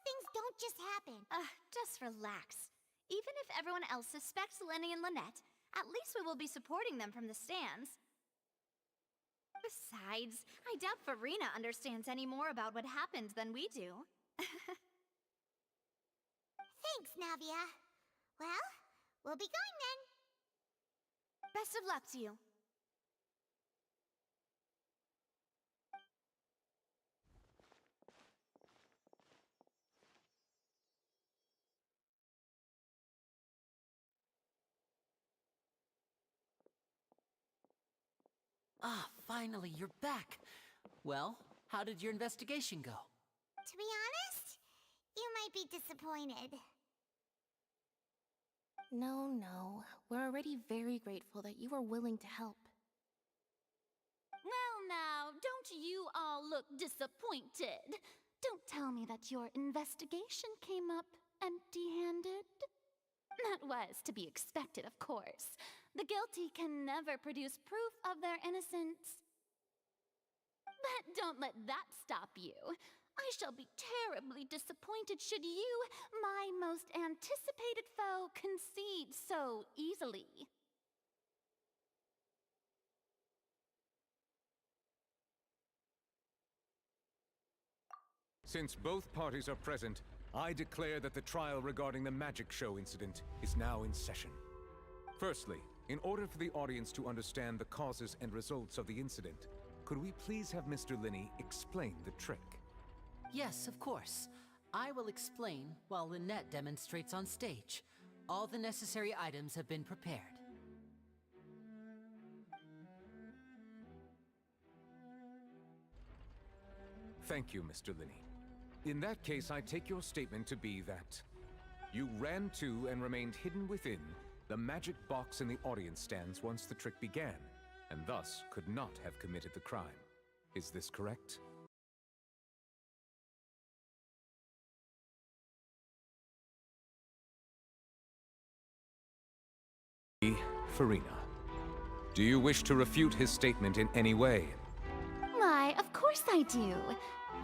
things don't just happen. Just relax. Even if everyone else suspects Lenny and Lynette, at least we will be supporting them from the stands. Besides, I doubt Farina understands any more about what happened than we do. Thanks, Navia. Well, we'll be going then. Best of luck to you. Ah, finally, you're back. Well, how did your investigation go? To be honest, you might be disappointed. No. We're already very grateful that you were willing to help. Well now, don't you all look disappointed? Don't tell me that your investigation came up empty-handed. That was to be expected, of course. The guilty can never produce proof of their innocence. But don't let that stop you. I shall be terribly disappointed should you, my most anticipated foe, concede so easily. Since both parties are present, I declare that the trial regarding the magic show incident is now in session. Firstly, in order for the audience to understand the causes and results of the incident, could we please have Mr. Linney explain the trick? Yes, of course. I will explain while Lynette demonstrates on stage. All the necessary items have been prepared. Thank you, Mr. Linney. In that case, I take your statement to be that you ran to and remained hidden within the magic box in the audience stands once the trick began, and thus could not have committed the crime. Is this correct? Farina, do you wish to refute his statement in any way? Why, of course I do.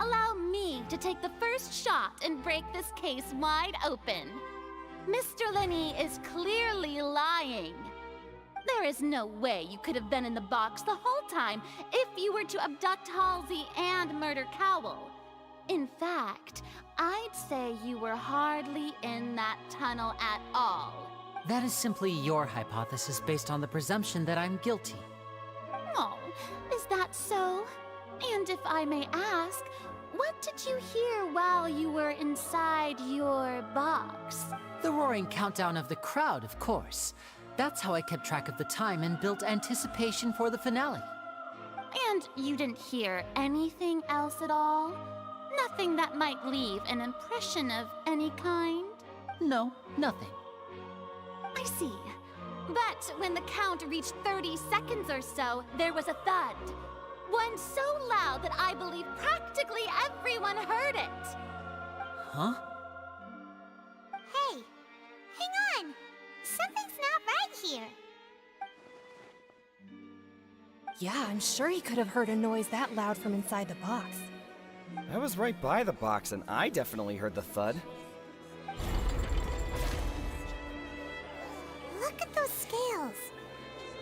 Allow me to take the first shot and break this case wide open. Mr. Linney is clearly lying. There is no way you could have been in the box the whole time if you were to abduct Halsey and murder Cowell. In fact, I'd say you were hardly in that tunnel at all. That is simply your hypothesis based on the presumption that I'm guilty. Oh, is that so? And if I may ask, what did you hear while you were inside your box? The roaring countdown of the crowd, of course. That's how I kept track of the time and built anticipation for the finale. And you didn't hear anything else at all? Nothing that might leave an impression of any kind? No, nothing. I see. But when the count reached 30 seconds or so, there was a thud. One so loud that I believe practically everyone heard it. Huh? Hey, hang on! Something's not right here. Yeah, I'm sure he could have heard a noise that loud from inside the box. I was right by the box and I definitely heard the thud. Look at those scales.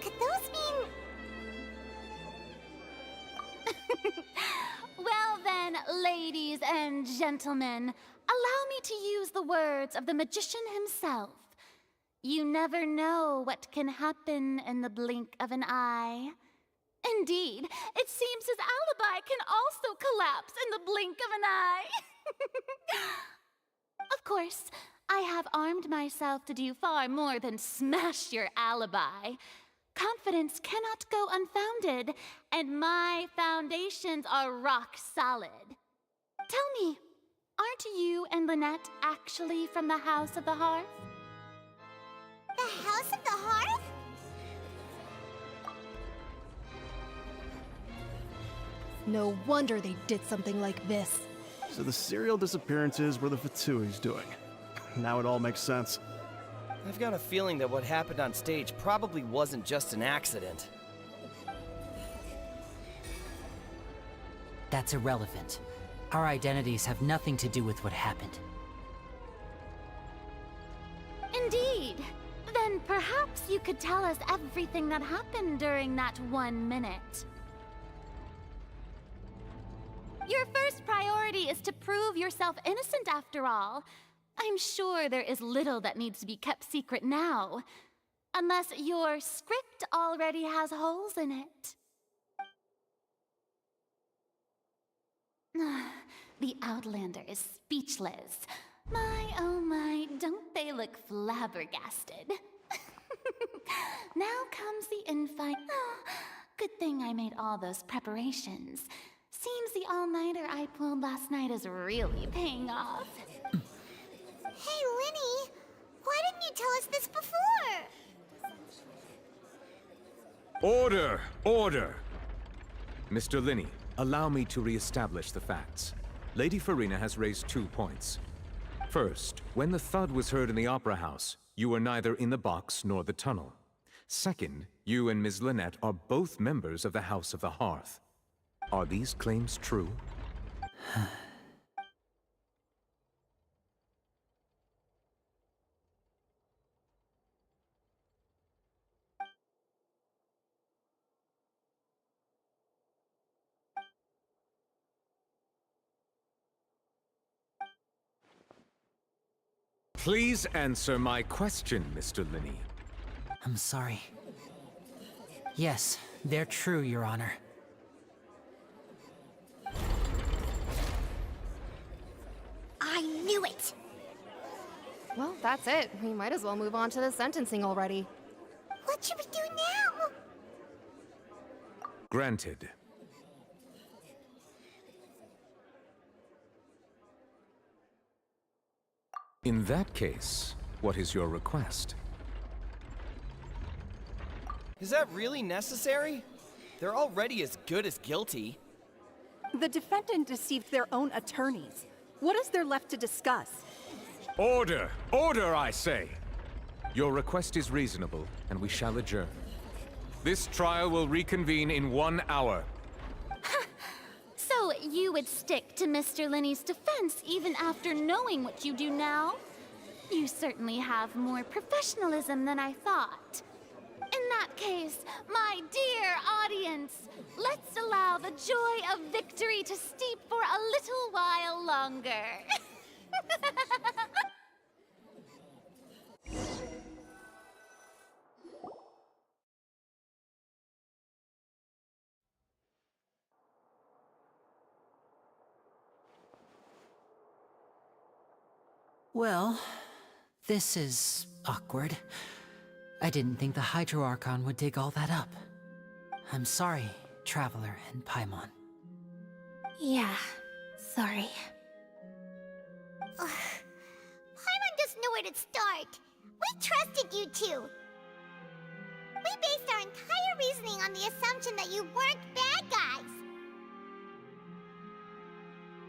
Could those mean... Well then, ladies and gentlemen, allow me to use the words of the magician himself. You never know what can happen in the blink of an eye. Indeed, it seems his alibi can also collapse in the blink of an eye. Of course, I have armed myself to do far more than smash your alibi. Confidence cannot go unfounded, and my foundations are rock solid. Tell me, aren't you and Lynette actually from the House of the Hearth? The House of the Hearth? No wonder they did something like this. So the serial disappearances were the Fatsui's doing. Now it all makes sense. I've got a feeling that what happened on stage probably wasn't just an accident. That's irrelevant. Our identities have nothing to do with what happened. Indeed. Then perhaps you could tell us everything that happened during that 1 minute. Your first priority is to prove yourself innocent after all. I'm sure there is little that needs to be kept secret now. Unless your script already has holes in it. The Outlander is speechless. My, oh my, don't they look flabbergasted? Now comes the infight. Oh, good thing I made all those preparations. Seems the all-nighter I pulled last night is really paying off. Hey, Linny, why didn't you tell us this before? Order! Order! Mr. Linney, allow me to re-establish the facts. Lady Farina has raised 2 points. First, when the thud was heard in the Opera House, you were neither in the box nor the tunnel. Second, you and Ms. Lynette are both members of the House of the Hearth. Are these claims true? Please answer my question, Mr. Linney. I'm sorry. Yes, they're true, Your Honor. I knew it! Well, that's it. We might as well move on to the sentencing already. What should we do now? Granted. In that case, what is your request? Is that really necessary? They're already as good as guilty. The defendant deceived their own attorneys. What is there left to discuss? Order! Order, I say! Your request is reasonable, and we shall adjourn. This trial will reconvene in 1 hour. So you would stick to Mr. Linney's defense even after knowing what you do now? You certainly have more professionalism than I thought. In that case, my dear audience, let's allow the joy of victory to steep for a little while longer. Well, this is awkward. I didn't think the Hydro Archon would dig all that up. I'm sorry, Traveler and Paimon. Yeah, sorry. Paimon doesn't know where to start. We trusted you two. We based our entire reasoning on the assumption that you weren't bad guys.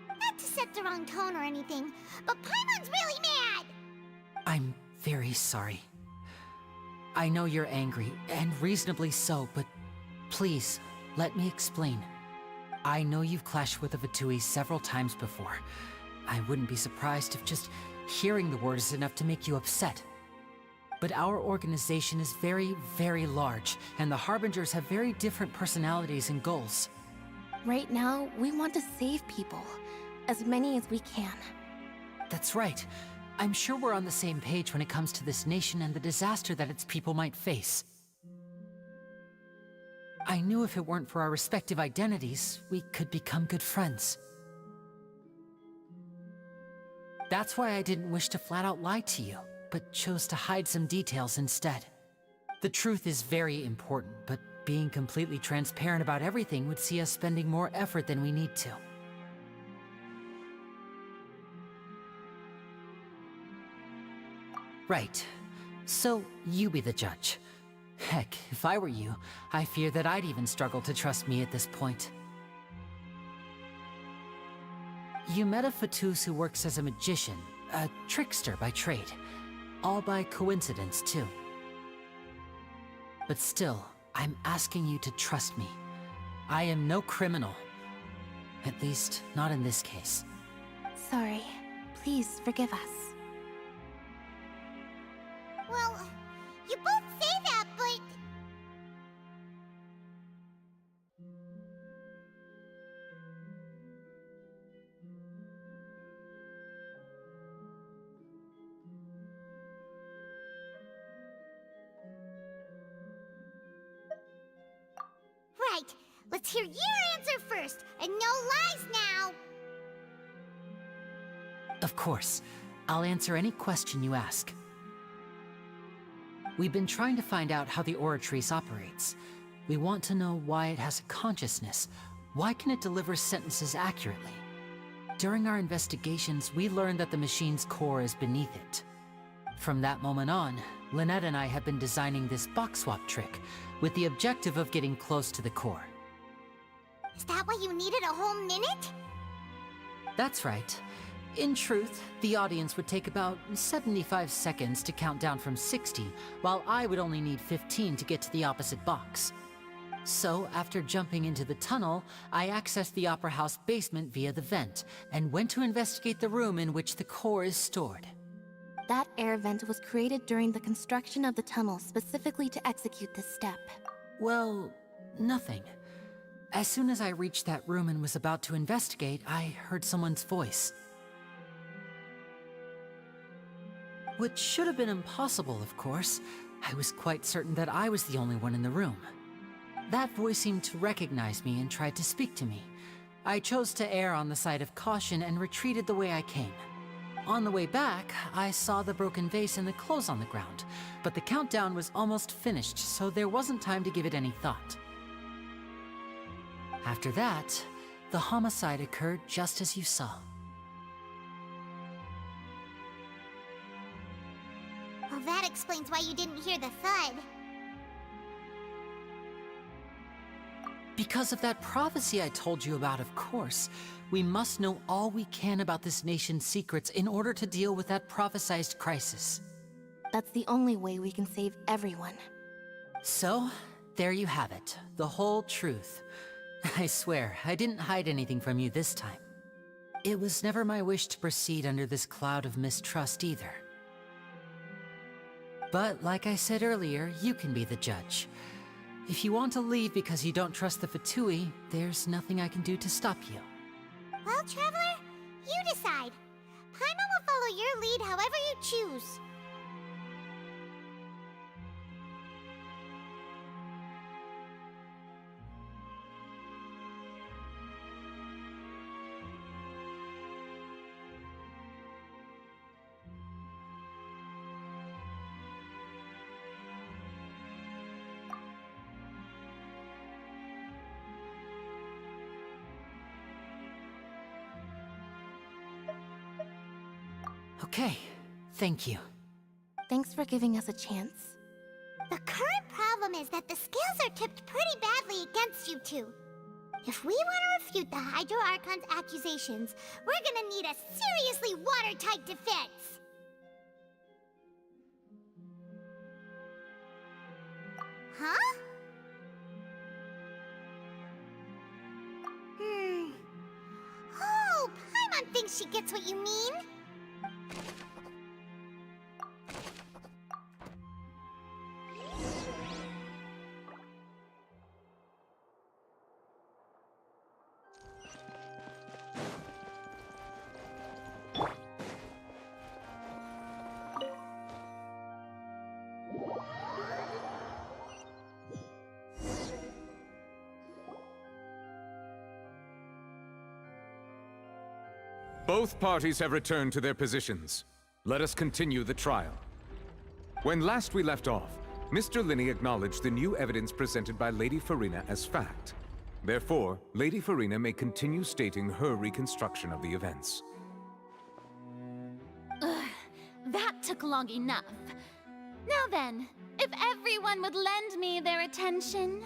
Not to set the wrong tone or anything, but Paimon's really mad! I'm very sorry. I know you're angry, and reasonably so, but please, let me explain. I know you've clashed with the Fatui several times before. I wouldn't be surprised if just hearing the word is enough to make you upset. But our organization is very, very large, and the Harbingers have very different personalities and goals. Right now, we want to save people. As many as we can. That's right. I'm sure we're on the same page when it comes to this nation and the disaster that its people might face. I knew if it weren't for our respective identities, we could become good friends. That's why I didn't wish to flat out lie to you, but chose to hide some details instead. The truth is very important, but being completely transparent about everything would see us spending more effort than we need to. Right. So, you be the judge. Heck, if I were you, I fear that I'd even struggle to trust me at this point. You met a Fatus who works as a magician, a trickster by trade. All by coincidence, too. But still, I'm asking you to trust me. I am no criminal. At least, not in this case. Sorry. Please forgive us. Well, you both say that, but... Right. Let's hear your answer first, and no lies now! Of course. I'll answer any question you ask. We've been trying to find out how the Oratrice operates. We want to know why it has a consciousness. Why can it deliver sentences accurately? During our investigations, we learned that the machine's core is beneath it. From that moment on, Lynette and I have been designing this box swap trick, with the objective of getting close to the core. Is that why you needed a whole minute? That's right. In truth, the audience would take about 75 seconds to count down from 60, while I would only need 15 to get to the opposite box. So, after jumping into the tunnel, I accessed the Opera House basement via the vent, and went to investigate the room in which the core is stored. That air vent was created during the construction of the tunnel specifically to execute this step. Well, nothing. As soon as I reached that room and was about to investigate, I heard someone's voice. Which should have been impossible, of course. I was quite certain that I was the only one in the room. That voice seemed to recognize me and tried to speak to me. I chose to err on the side of caution and retreated the way I came. On the way back, I saw the broken vase and the clothes on the ground, but the countdown was almost finished, so there wasn't time to give it any thought. After that, the homicide occurred just as you saw. Well, that explains why you didn't hear the thud. Because of that prophecy I told you about, of course. We must know all we can about this nation's secrets in order to deal with that prophesized crisis. That's the only way we can save everyone. So, there you have it. The whole truth. I swear, I didn't hide anything from you this time. It was never my wish to proceed under this cloud of mistrust either. But, like I said earlier, you can be the judge. If you want to leave because you don't trust the Fatui, there's nothing I can do to stop you. Well, Traveler, you decide. Paimon will follow your lead however you choose. Okay, thank you. Thanks for giving us a chance. The current problem is that the scales are tipped pretty badly against you two. If we want to refute the Hydro Archon's accusations, we're gonna need a seriously watertight defense. Huh? Oh, Paimon thinks she gets what you mean. Both parties have returned to their positions. Let us continue the trial. When last we left off, Mr. Linney acknowledged the new evidence presented by Lady Farina as fact. Therefore, Lady Farina may continue stating her reconstruction of the events. That took long enough. Now then, if everyone would lend me their attention.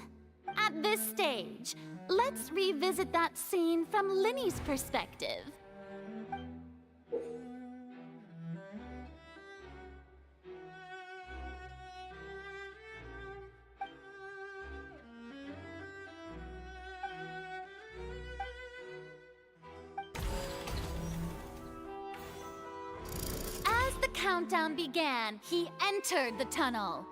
At this stage, let's revisit that scene from Linney's perspective. countdown began, he entered the tunnel.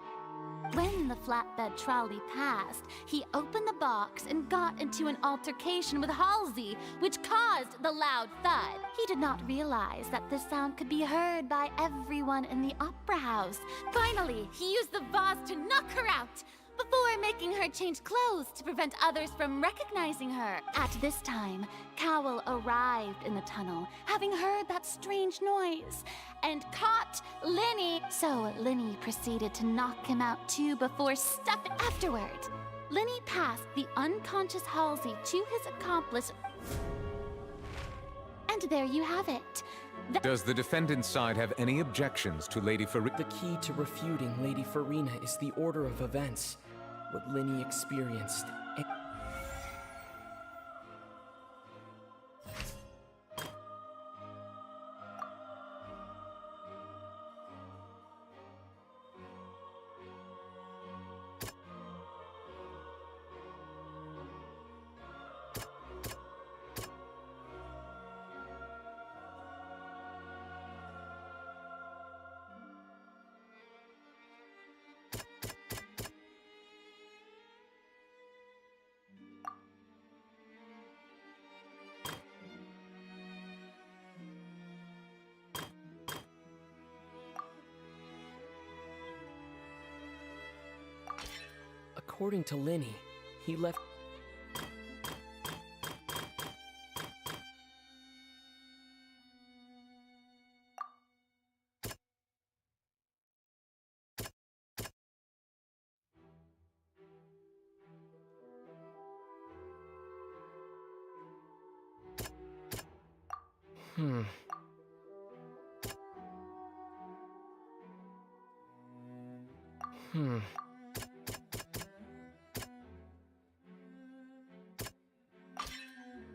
When the flatbed trolley passed, he opened the box and got into an altercation with Halsey, which caused the loud thud. He did not realize that this sound could be heard by everyone in the opera house. Finally, he used the vase to knock her out, before making her change clothes to prevent others from recognizing her. At this time, Cowell arrived in the tunnel, having heard that strange noise, and caught Linny. So Linny proceeded to knock him out too before stuffing afterward. Linny passed the unconscious Halsey to his accomplice. And there you have it. Does the defendant's side have any objections to Lady Farina? The key to refuting Lady Farina is the order of events. What Linny experienced. According to Linny, he left.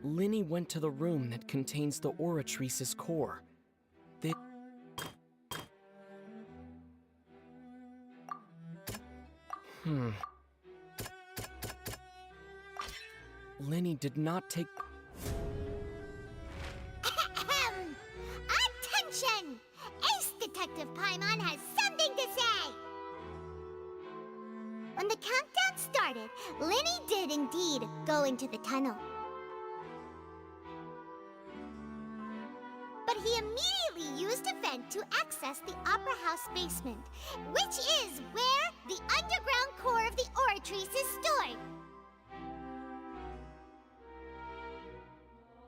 Linny went to the room that contains the Oratrice's core. Linny did not take... Attention! Ace Detective Paimon has something to say! When the countdown started, Linny did indeed go into the tunnel. But he immediately used a vent to access the Opera House basement, which is where the underground core of the Oratrice is stored.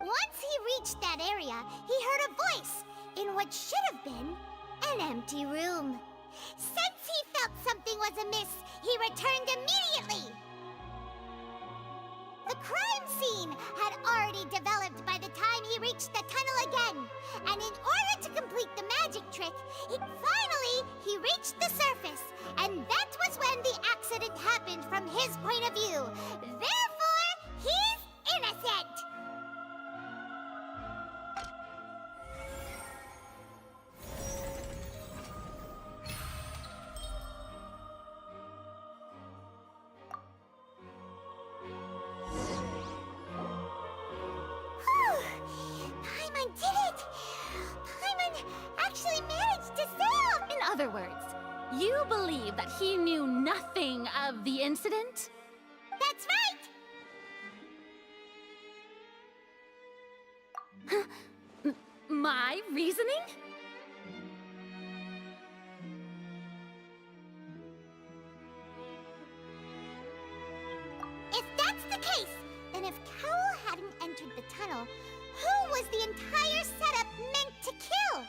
Once he reached that area, he heard a voice in what should have been an empty room. Since he felt something was amiss, he returned immediately. The crime scene had already developed by the time he reached the tunnel again, and in order to complete the magic trick, he reached the surface, and that was when the accident happened from his point of view. Therefore, he's innocent! Paimon did it! Paimon actually managed to solve! In other words, you believe that he knew nothing of the incident? That's right! My reasoning? If that's the case, then if Cowell hadn't entered the tunnel, who was the entire setup meant to kill?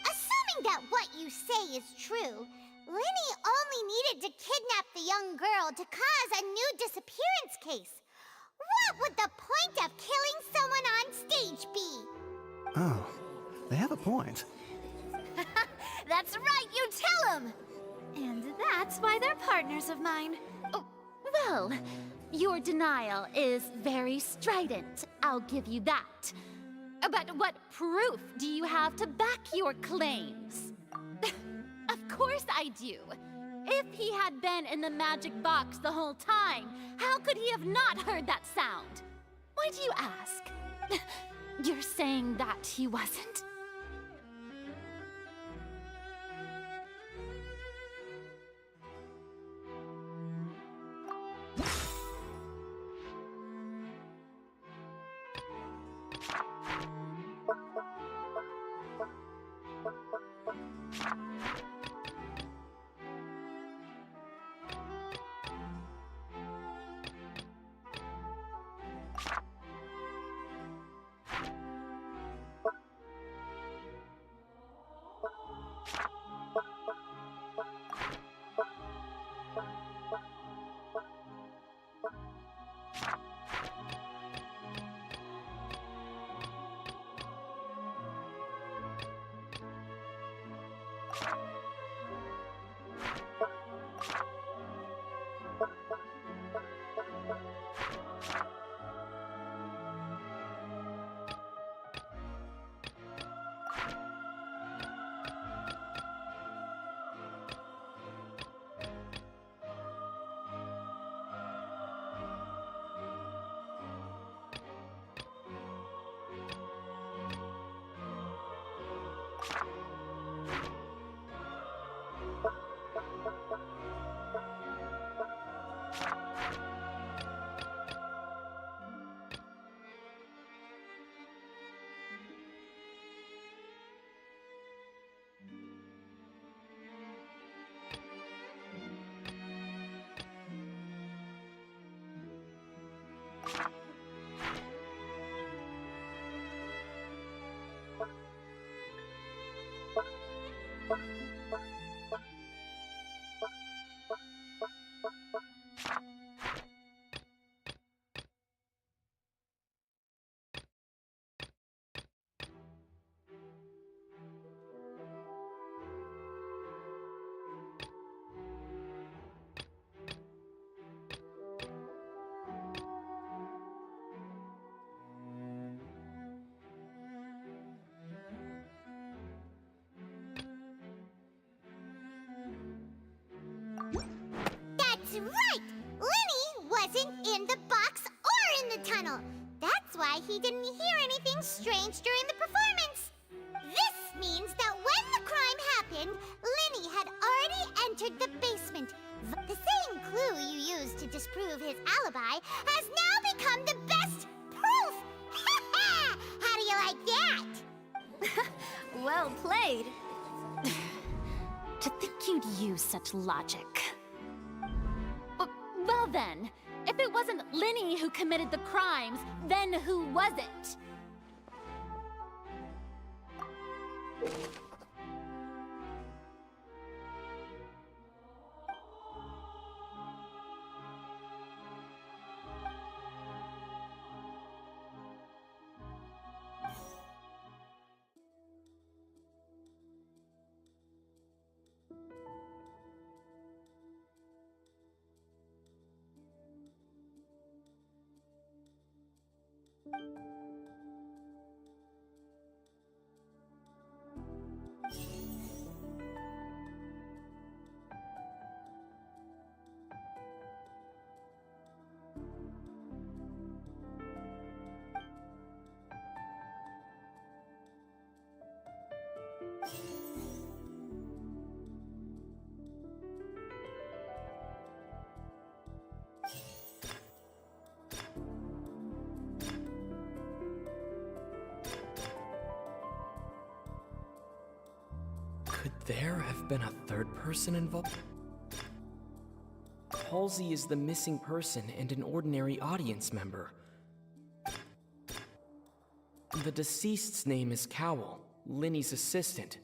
Assuming that what you say is true, Linny only needed to kidnap the young girl to cause a new disappearance case. What would the point of killing someone on stage be? Oh, they have a point. That's right, you tell him! And that's why they're partners of mine. Oh, well, your denial is very strident, I'll give you that. But what proof do you have to back your claims? Of course I do. If he had been in the magic box the whole time, how could he have not heard that sound? Why do you ask? You're saying that he wasn't? That's right! Lenny wasn't in the box or in the tunnel. That's why he didn't hear anything strange during the performance. This means that when the crime happened, Lenny had already entered the basement. The same clue you used to disprove his alibi has now become the best proof! How do you like that? Well played. To think you'd use such logic. Well then, if it wasn't Lenny who committed the crimes, then who was it? Could there have been a third person involved? Halsey is the missing person and an ordinary audience member. The deceased's name is Cowell, Lenny's assistant.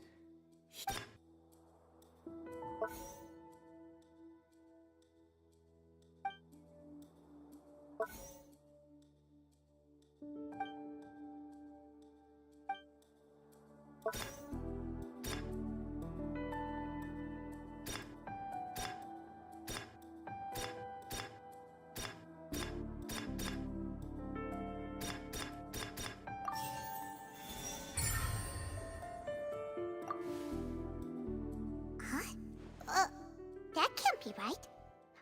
That can't be right.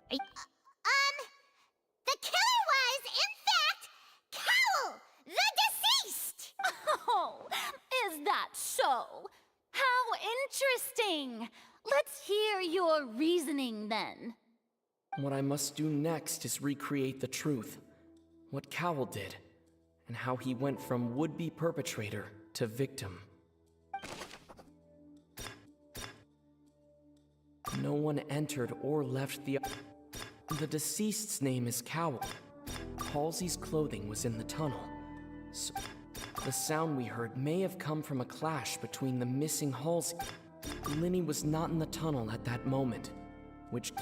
The killer was, in fact, Cowell, the deceased! Oh, is that so? How interesting! Let's hear your reasoning then. What I must do next is recreate the truth. What Cowell did, and how he went from would-be perpetrator to victim. No one entered or left the... The deceased's name is Cowell. Halsey's clothing was in the tunnel. So the sound we heard may have come from a clash between the missing Halsey. Lenny was not in the tunnel at that moment, which...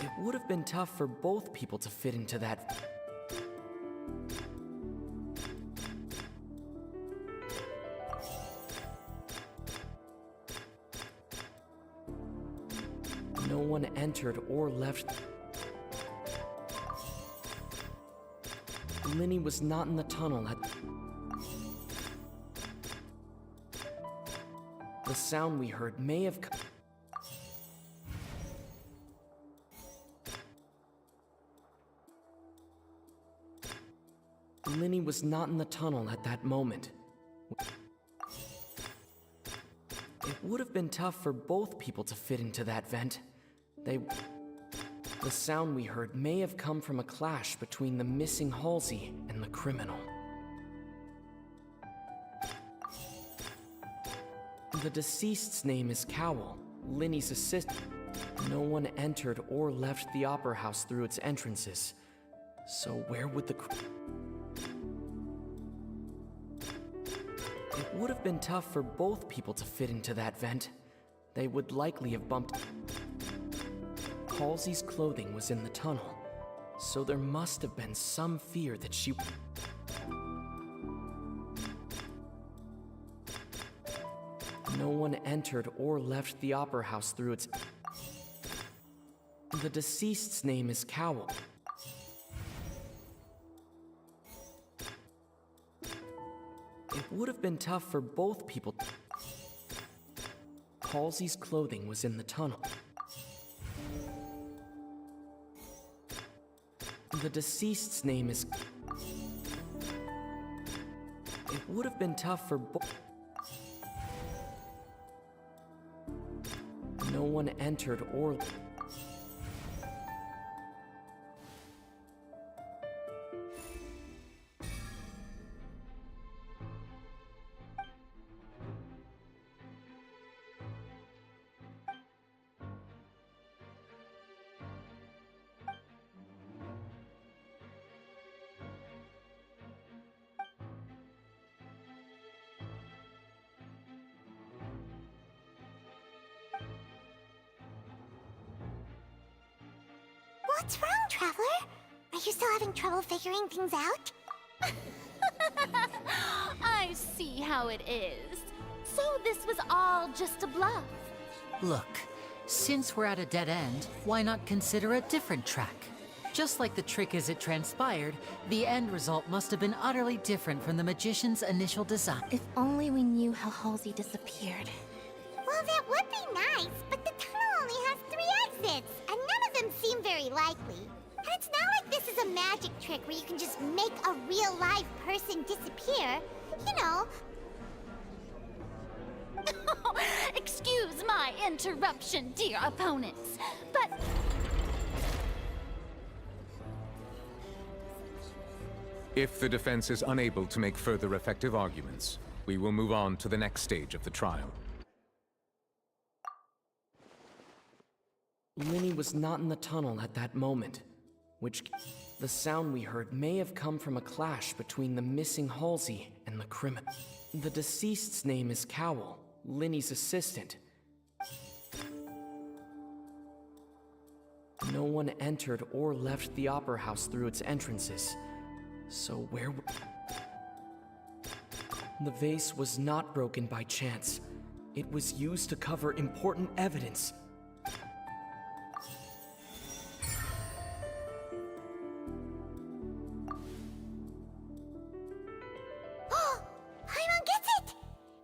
It would have been tough for both people to fit into that... No one entered or left... Lenny was not in the tunnel at... The sound we heard may have... Lenny was not in the tunnel at that moment. It would have been tough for both people to fit into that vent. The sound we heard may have come from a clash between the missing Halsey and the criminal. The deceased's name is Cowell, Lenny's assistant. No one entered or left the opera house through its entrances. So where would the... It would have been tough for both people to fit into that vent. they would likely have bumped. Halsey's clothing was in the tunnel, so there must have been some fear that she... No one entered or left the Opera House through its... The deceased's name is Cowl. It would have been tough for both people. Halsey's clothing was in the tunnel. The deceased's name is... It would have been tough for both... No one entered or... What's wrong, Traveler? Are you still having trouble figuring things out? I see how it is. So this was all just a bluff. Look, since we're at a dead end, why not consider a different track? Just like the trick as it transpired, the end result must have been utterly different from the magician's initial design. If only we knew how Halsey disappeared. Well, that would be nice, but the tunnel only has 3 exits, and none of them seem very likely. And it's not like this is a magic trick where you can just make a real live person disappear. You know. Excuse my interruption, dear opponents, but... If the defense is unable to make further effective arguments, we will move on to the next stage of the trial. Linny was not in the tunnel at that moment, which the sound we heard may have come from a clash between the missing Halsey and the criminal. The deceased's name is Cowl, Linny's assistant. No one entered or left the Opera House through its entrances, so where... The vase was not broken by chance. It was used to cover important evidence. Paimon gets it!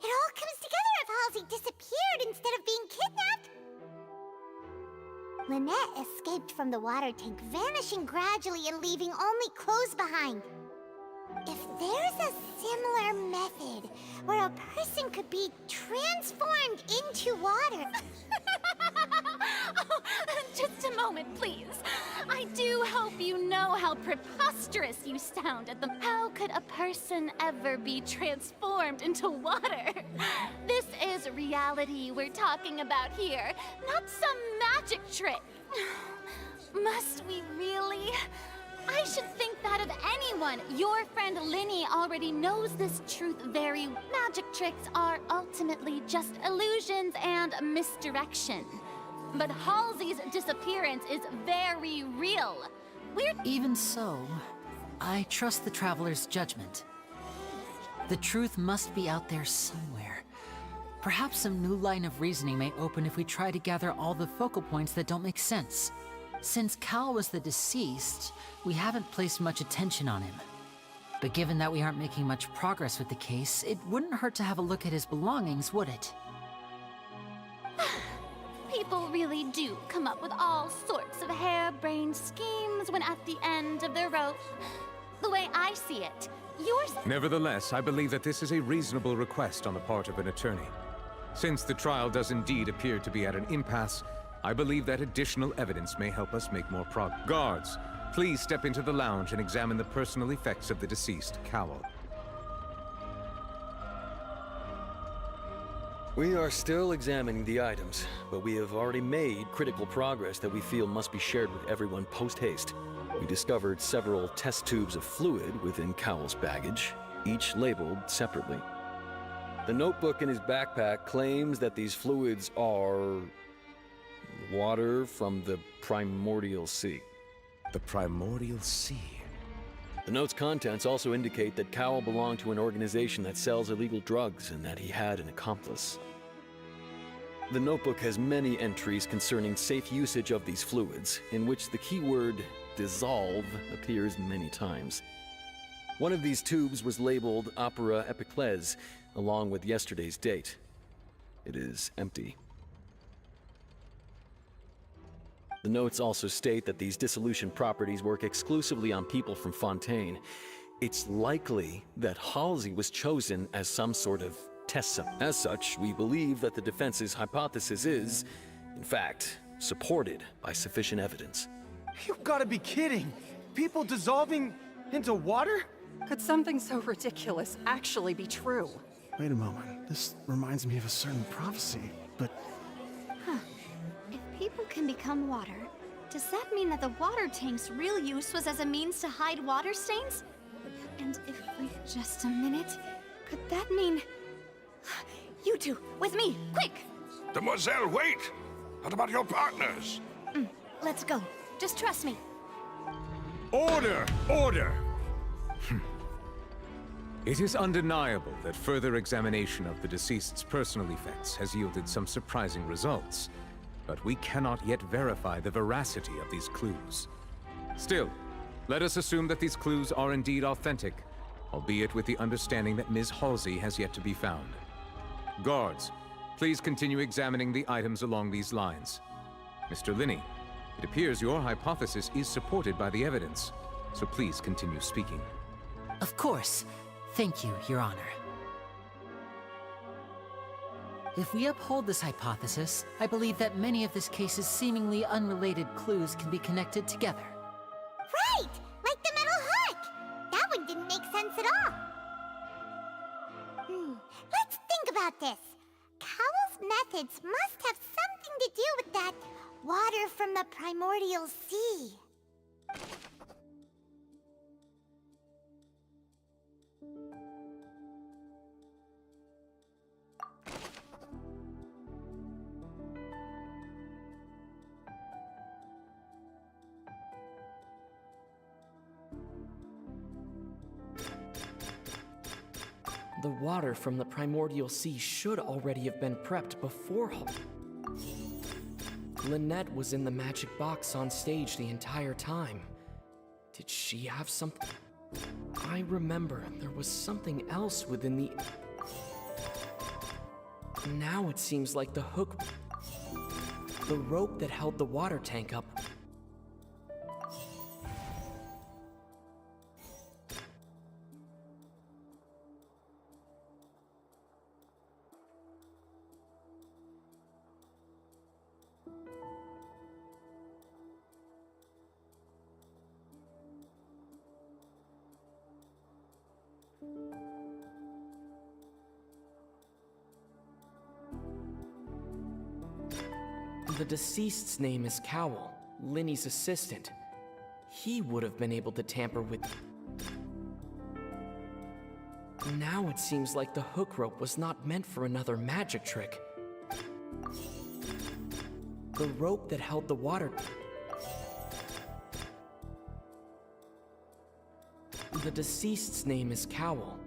It all comes together if Halsey disappeared instead of being kidnapped. Lynette escaped from the water tank, vanishing gradually and leaving only clothes behind. If there's a similar method where a person could be transformed into water... Oh, just a moment, please. I do hope you know how preposterous you sound at the... How could a person ever be transformed into water? This is reality we're talking about here, not some magic trick. Must we really? I should think that of anyone. Your friend Linny already knows this truth very well. Magic tricks are ultimately just illusions and misdirection. But Halsey's disappearance is very real. Even so, I trust the Traveler's judgment. The truth must be out there somewhere. Perhaps some new line of reasoning may open if we try to gather all the focal points that don't make sense. Since Cal was the deceased, we haven't placed much attention on him. But given that we aren't making much progress with the case, it wouldn't hurt to have a look at his belongings, would it? People really do come up with all sorts of harebrained schemes when at the end of their rope. The way I see it, yours... Nevertheless, I believe that this is a reasonable request on the part of an attorney. Since the trial does indeed appear to be at an impasse, I believe that additional evidence may help us make more progress. Guards, please step into the lounge and examine the personal effects of the deceased, Cowl. We are still examining the items, but we have already made critical progress that we feel must be shared with everyone post-haste. We discovered several test tubes of fluid within Cowl's baggage, each labeled separately. The notebook in his backpack claims that these fluids are water from the primordial sea. The primordial sea. The note's contents also indicate that Cowell belonged to an organization that sells illegal drugs and that he had an accomplice. The notebook has many entries concerning safe usage of these fluids, in which the keyword dissolve appears many times. One of these tubes was labeled Opera Epiclese, along with yesterday's date. It is empty. The notes also state that these dissolution properties work exclusively on people from Fontaine. It's likely that Halsey was chosen as some sort of test subject. As such, we believe that the defense's hypothesis is, in fact, supported by sufficient evidence. You've got to be kidding! People dissolving into water? Could something so ridiculous actually be true? Wait a moment. This reminds me of a certain prophecy, but If people can become water, does that mean that the water tank's real use was as a means to hide water stains? And if wait just a minute, could that mean... You two, with me, quick! Demoiselle, wait! What about your partners? Let's go. Just trust me. Order! Order! It is undeniable that further examination of the deceased's personal effects has yielded some surprising results, but we cannot yet verify the veracity of these clues. Still, let us assume that these clues are indeed authentic, albeit with the understanding that Ms. Halsey has yet to be found. Guards, please continue examining the items along these lines. Mr. Linney, it appears your hypothesis is supported by the evidence, so please continue speaking. Of course. Thank you, Your Honor. If we uphold this hypothesis, I believe that many of this case's seemingly unrelated clues can be connected together. Right! Like the metal hook! That one didn't make sense at all. Let's think about this. Cowell's methods must have something to do with that water from the primordial sea. The water from the primordial sea should already have been prepped before Lynette was in the magic box on stage the entire time. Did she have something? I remember there was something else within the... Now it seems like the hook... The rope that held the water tank up... The deceased's name is Cowell, Linny's assistant. He would have been able to tamper with... Now it seems like the hook rope was not meant for another magic trick. The rope that held the water... The deceased's name is Cowell.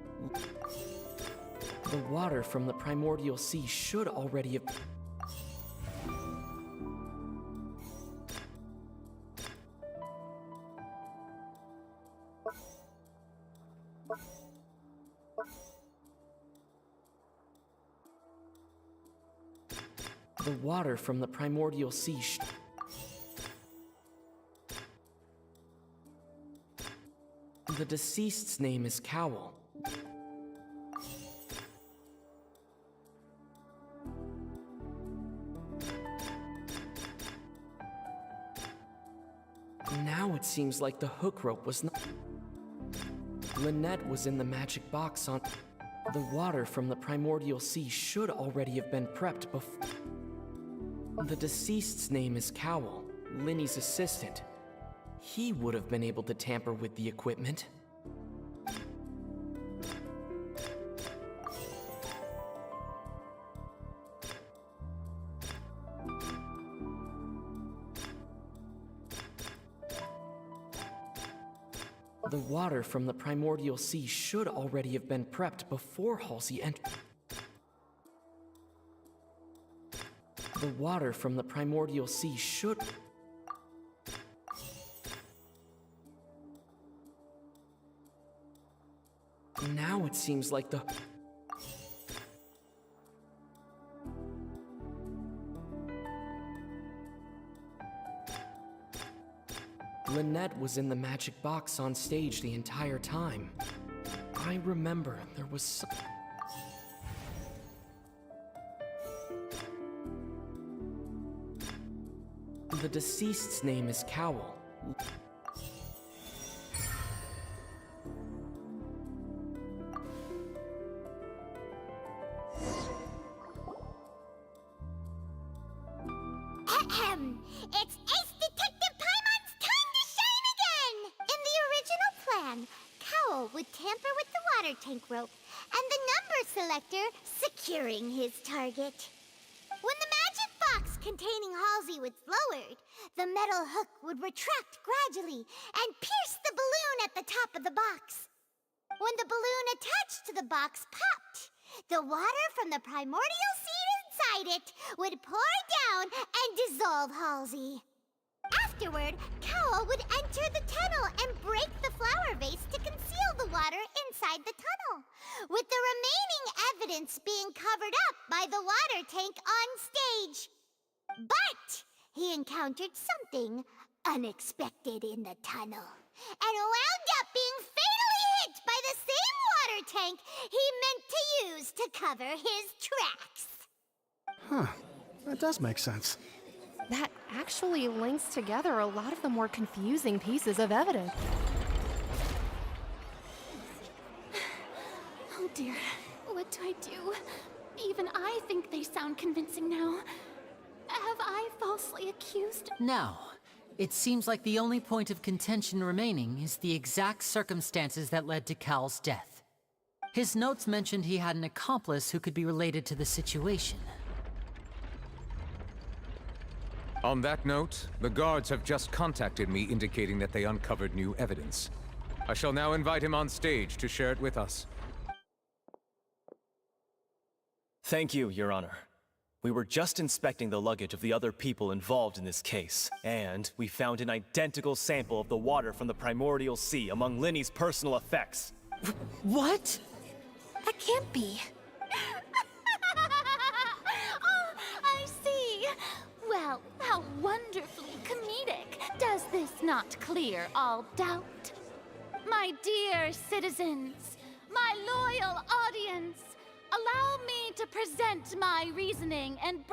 The water from the primordial sea should already have... The water from the primordial sea The deceased's name is Cowell. Now it seems like the hook rope was not... Lynette was in the magic box on... The water from the primordial sea should already have been prepped before... The deceased's name is Cowell, Linny's assistant. He would have been able to tamper with the equipment. The water from the primordial sea should already have been prepped before Halsey entered. The water from the primordial sea should... Now it seems like the... Lynette was in the magic box on stage the entire time. I remember there was some... The deceased's name is Cowl. It's Ace Detective Paimon's time to shine again! In the original plan, Cowl would tamper with the water tank rope and the number selector securing his target. When the magic box containing Halsey was lowered, the metal hook would retract gradually and pierce the balloon at the top of the box. When the balloon attached to the box popped, the water from the primordial seed inside it would pour down and dissolve Halsey. Afterward, Cowl would enter the tunnel and break the flower vase to conceal the water inside the tunnel, with the remaining evidence being covered up by the water tank on stage. But he encountered something unexpected in the tunnel and wound up being fatally hit by the same water tank he meant to use to cover his tracks. Huh. That does make sense. That actually links together a lot of the more confusing pieces of evidence. Oh dear, what do I do? Even I think they sound convincing now. Have I falsely accused? Now, it seems like the only point of contention remaining is the exact circumstances that led to Cowl's death. His notes mentioned he had an accomplice who could be related to the situation. On that note, the guards have just contacted me indicating that they uncovered new evidence. I shall now invite him on stage to share it with us. Thank you, Your Honor. We were just inspecting the luggage of the other people involved in this case, and we found an identical sample of the water from the primordial sea among Linny's personal effects. What? That can't be. Oh, I see. Well, how wonderfully comedic. Does this not clear all doubt? My dear citizens, my loyal audience, allow me to present my reasoning and...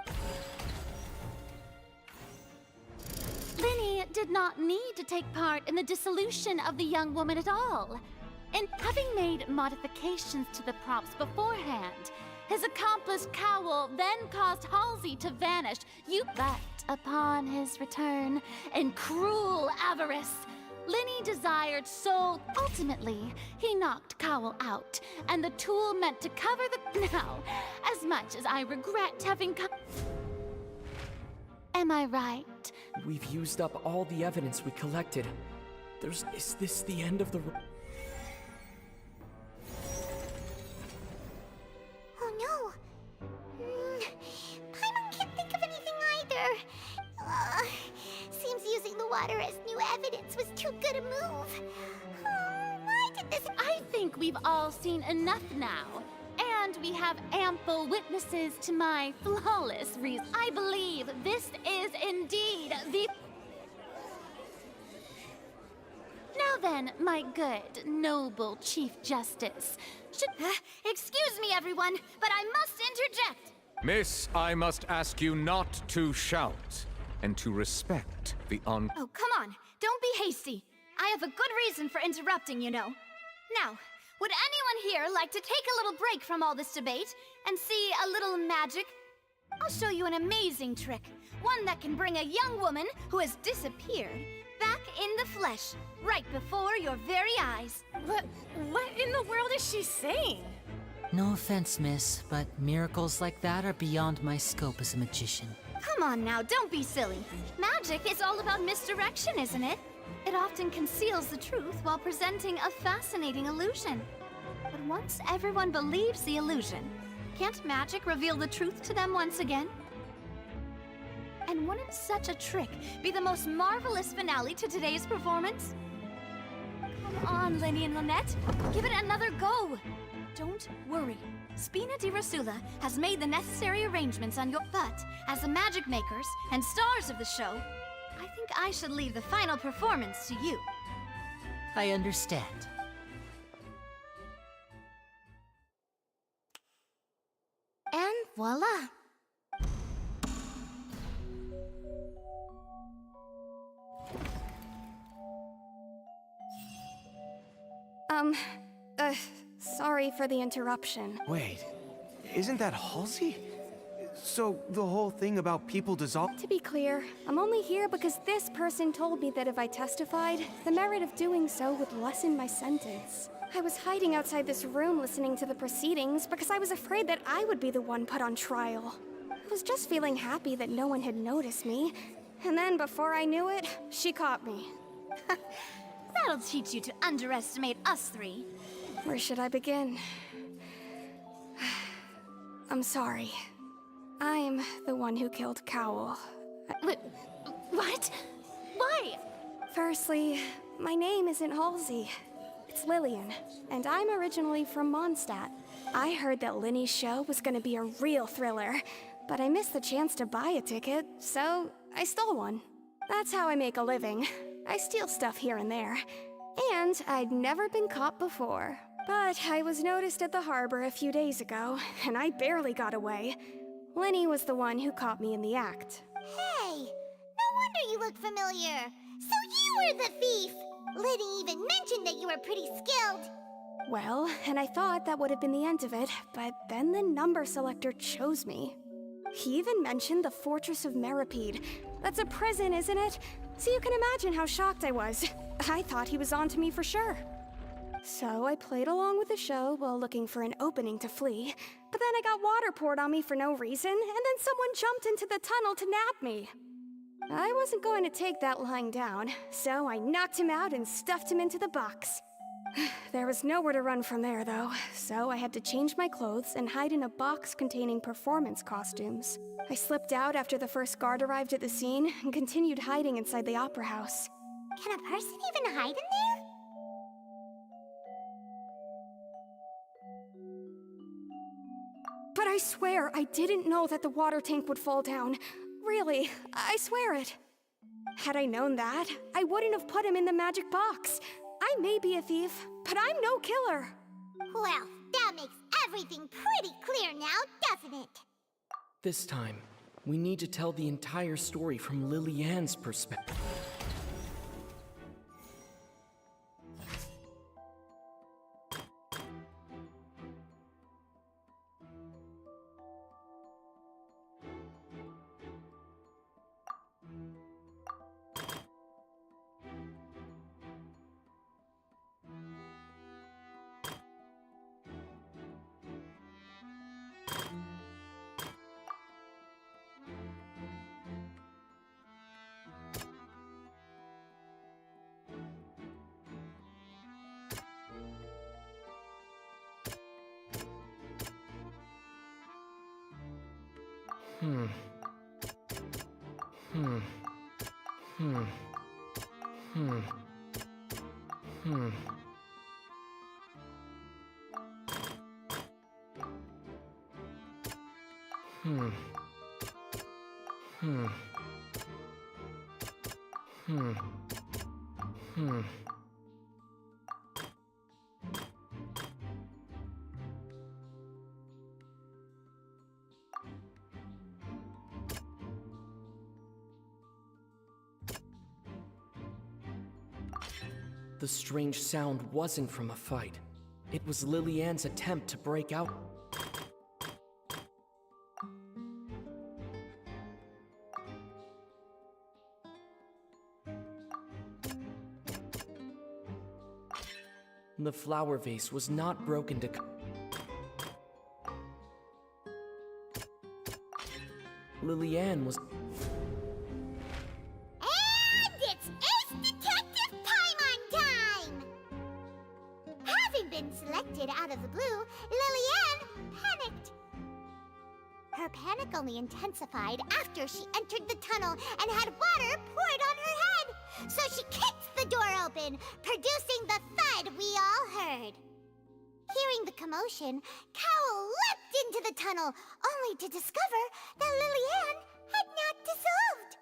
Linny did not need to take part in the dissolution of the young woman at all. In having made modifications to the props beforehand, his accomplice Cowl then caused Halsey to vanish. But upon his return, in cruel avarice, Linny desired so ultimately, he knocked Cowl out, and the tool meant to cover the... Now, as much as I regret having come... Am I right? We've used up all the evidence we collected. Is this the end of the... Oh no! Paimon can't think of anything either. Seems using the water as new evidence was too good a move. Why did this... I think we've all seen enough now. And we have ample witnesses to my flawless reason. I believe this is indeed the... Now then, my good, noble Chief Justice, Excuse me, everyone, but I must interject. Miss, I must ask you not to shout, and to respect the Oh, come on. Don't be hasty. I have a good reason for interrupting, you know. Now, would anyone here like to take a little break from all this debate and see a little magic? I'll show you an amazing trick. One that can bring a young woman who has disappeared back in the flesh, right before your very eyes. What in the world is she saying? No offense, miss, but miracles like that are beyond my scope as a magician. Come on now, don't be silly. Magic is all about misdirection, isn't it? It often conceals the truth while presenting a fascinating illusion. But once everyone believes the illusion, can't magic reveal the truth to them once again? And wouldn't such a trick be the most marvelous finale to today's performance? Come on, Lenny and Lynette. Give it another go. Don't worry. Spina di Rasula has made the necessary arrangements on your... But, as the magic makers and stars of the show, I think I should leave the final performance to you. I understand. And voila! Sorry for the interruption. Wait, isn't that Halsey? So, the whole thing about people dissolving... To be clear, I'm only here because this person told me that if I testified, the merit of doing so would lessen my sentence. I was hiding outside this room listening to the proceedings because I was afraid that I would be the one put on trial. I was just feeling happy that no one had noticed me, and then before I knew it, she caught me. That'll teach you to underestimate us three. Where should I begin? I'm sorry. I'm the one who killed Cowl. What? Why? Firstly, my name isn't Halsey. It's Lillian, and I'm originally from Mondstadt. I heard that Linny's show was gonna be a real thriller, but I missed the chance to buy a ticket, so I stole one. That's how I make a living. I steal stuff here and there. And I'd never been caught before. But I was noticed at the harbor a few days ago, and I barely got away. Linny was the one who caught me in the act. Hey, no wonder you look familiar. So you were the thief! Liddy even mentioned that you were pretty skilled. Well, and I thought that would have been the end of it, but then the number selector chose me. He even mentioned the Fortress of Meripede. That's a prison, isn't it? So you can imagine how shocked I was. I thought he was onto me for sure. So I played along with the show while looking for an opening to flee, but then I got water poured on me for no reason, and then someone jumped into the tunnel to nab me. I wasn't going to take that lying down, so I knocked him out and stuffed him into the box. There was nowhere to run from there, though, so I had to change my clothes and hide in a box containing performance costumes. I slipped out after the first guard arrived at the scene and continued hiding inside the opera house. Can a person even hide in there? But I swear, I didn't know that the water tank would fall down. Really, I swear it. Had I known that, I wouldn't have put him in the magic box. I may be a thief, but I'm no killer. Well, that makes everything pretty clear now, doesn't it? This time, we need to tell the entire story from Lily-Ann's perspective. The strange sound wasn't from a fight. It was Lily-Ann's attempt to break out. The flower vase was not broken to... Lily-Ann was... And it's Ace Detective appeared out of the blue, Lillian panicked. Her panic only intensified after she entered the tunnel and had water poured on her head. So she kicked the door open, producing the thud we all heard. Hearing the commotion, Cowell leapt into the tunnel, only to discover that Lillian had not dissolved.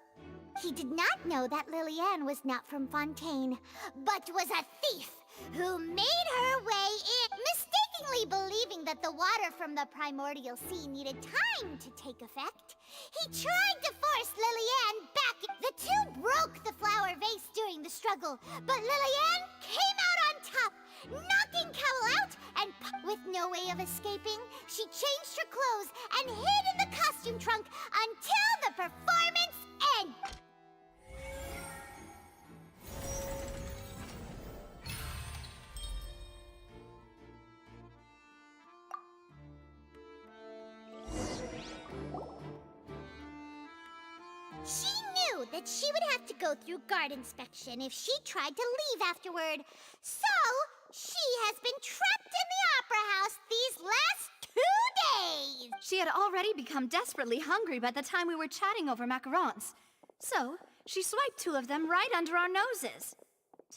He did not know that Lillian was not from Fontaine, but was a thief who made her way in, mistakenly believing that the water from the primordial sea needed time to take effect. He tried to force Lillian back. The two broke the flower vase during the struggle, but Lillian came out on top, knocking Cowell out, and with no way of escaping, she changed her clothes and hid in the costume trunk until the performance ended. She knew that she would have to go through guard inspection if she tried to leave afterward. So, she has been trapped in the Opera House these last 2 days! She had already become desperately hungry by the time we were chatting over macarons. So, she swiped 2 of them right under our noses.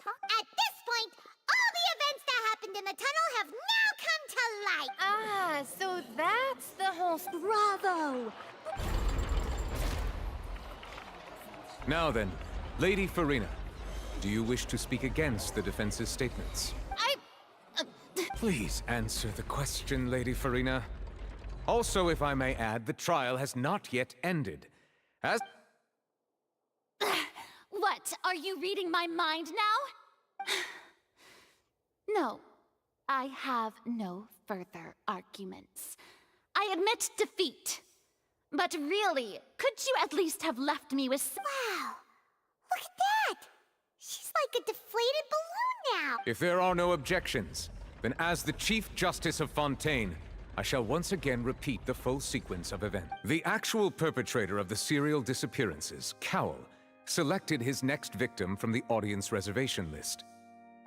At this point, all the events that happened in the tunnel have now come to light! Ah, so that's the whole... Bravo! Now then, Lady Farina, do you wish to speak against the defense's statements? Please answer the question, Lady Farina. Also, if I may add, the trial has not yet ended. As... What? Are you reading my mind now? No, I have no further arguments. I admit defeat. But really, could you at least have left me with Wow! Look at that! She's like a deflated balloon now! If there are no objections, then as the Chief Justice of Fontaine, I shall once again repeat the full sequence of events. The actual perpetrator of the serial disappearances, Cowell, selected his next victim from the audience reservation list.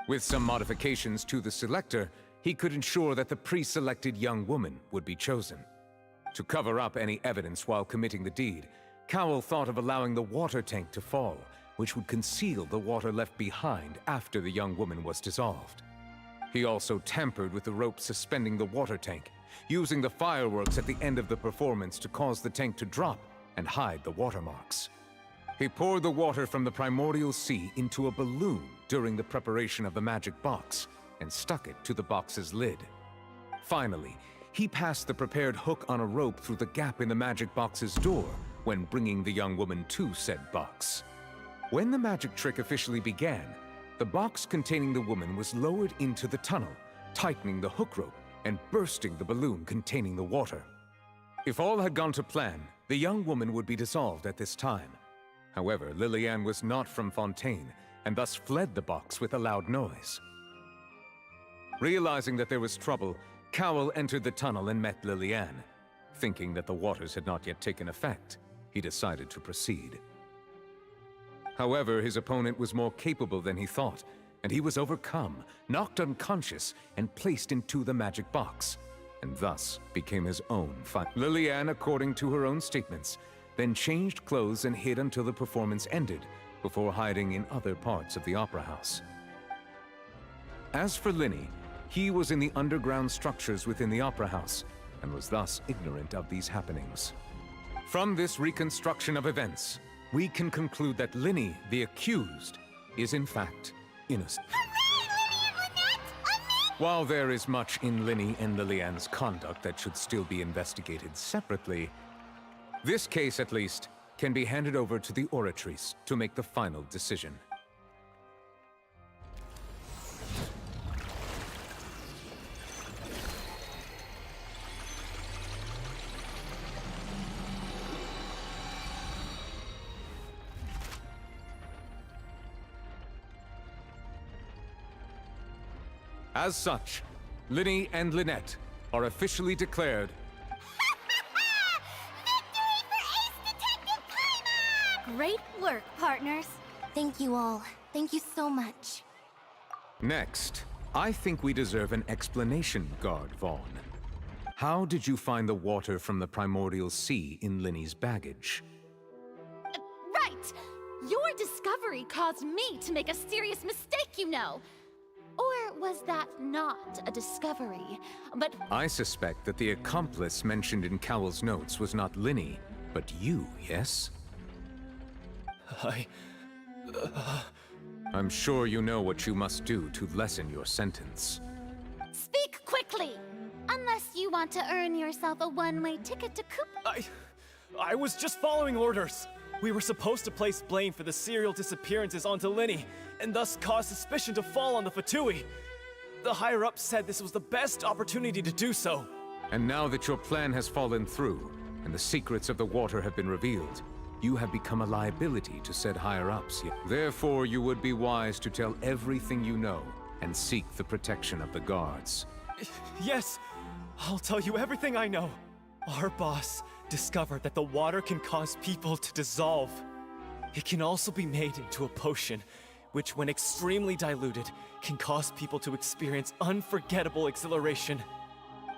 With some modifications to the selector, he could ensure that the pre-selected young woman would be chosen. To cover up any evidence while committing the deed, Cowell thought of allowing the water tank to fall, which would conceal the water left behind after the young woman was dissolved. He also tampered with the rope suspending the water tank, using the fireworks at the end of the performance to cause the tank to drop and hide the watermarks. He poured the water from the primordial sea into a balloon during the preparation of the magic box and stuck it to the box's lid. Finally, he passed the prepared hook on a rope through the gap in the magic box's door when bringing the young woman to said box. When the magic trick officially began, the box containing the woman was lowered into the tunnel, tightening the hook rope and bursting the balloon containing the water. If all had gone to plan, the young woman would be dissolved at this time. However, Lillian was not from Fontaine and thus fled the box with a loud noise. Realizing that there was trouble, Cowell entered the tunnel and met Lillian. Thinking that the waters had not yet taken effect, he decided to proceed. However, his opponent was more capable than he thought, and he was overcome, knocked unconscious, and placed into the magic box, and thus became his own fight. Lillian, according to her own statements, then changed clothes and hid until the performance ended, before hiding in other parts of the opera house. As for Linny, he was in the underground structures within the opera house, and was thus ignorant of these happenings. From this reconstruction of events, we can conclude that Linny, the accused, is in fact innocent. Hooray, Linny and Lynette! While there is much in Linny and Lillian's conduct that should still be investigated separately, this case, at least, can be handed over to the Oratrice to make the final decision. As such, Linny and Lynette are officially declared Victory for Ace Detective Paimon! Great work, partners. Thank you all. Thank you so much. Next, I think we deserve an explanation, Guard Vaughn. How did you find the water from the primordial sea in Linny's baggage? Right! Your discovery caused me to make a serious mistake, you know. Or was that not a discovery, but... I suspect that the accomplice mentioned in Cowell's notes was not Linny, but you, yes? I'm sure you know what you must do to lessen your sentence. Speak quickly! Unless you want to earn yourself a one-way ticket to Coop... I was just following orders. We were supposed to place blame for the serial disappearances onto Linny, and thus cause suspicion to fall on the Fatui. The higher-ups said this was the best opportunity to do so. And now that your plan has fallen through, and the secrets of the water have been revealed, you have become a liability to said higher-ups. Therefore, you would be wise to tell everything you know, and seek the protection of the guards. Yes, I'll tell you everything I know. Our boss discovered that the water can cause people to dissolve. It can also be made into a potion, which when extremely diluted, can cause people to experience unforgettable exhilaration.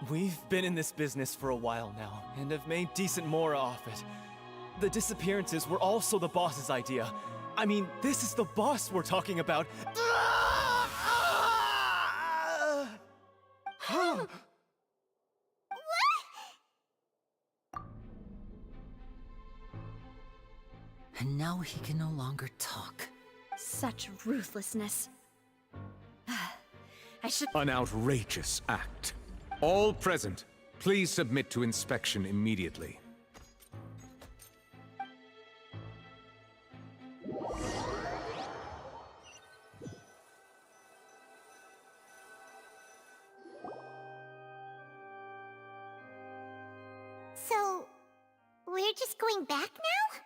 We've been in this business for a while now, and have made decent more off it. The disappearances were also the boss's idea. I mean, this is the boss we're talking about. And now he can no longer talk. Such ruthlessness. I should... An outrageous act. All present, please submit to inspection immediately. So, we're just going back now?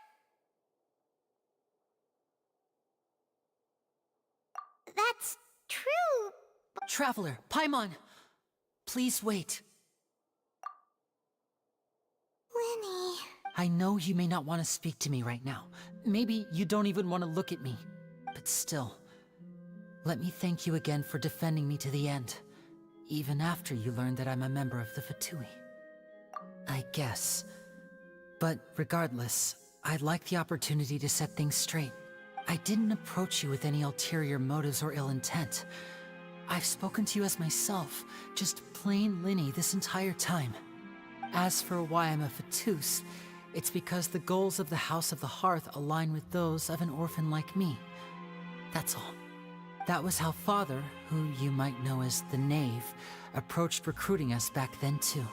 That's true. Traveler, Paimon! Please wait. Linny... I know you may not want to speak to me right now. Maybe you don't even want to look at me. But still, let me thank you again for defending me to the end. Even after you learned that I'm a member of the Fatui. I guess. But regardless, I'd like the opportunity to set things straight. I didn't approach you with any ulterior motives or ill intent. I've spoken to you as myself, just plain Linny this entire time. As for why I'm a Fatus, it's because the goals of the House of the Hearth align with those of an orphan like me. That's all. That was how Father, who you might know as the Knave, approached recruiting us back then too.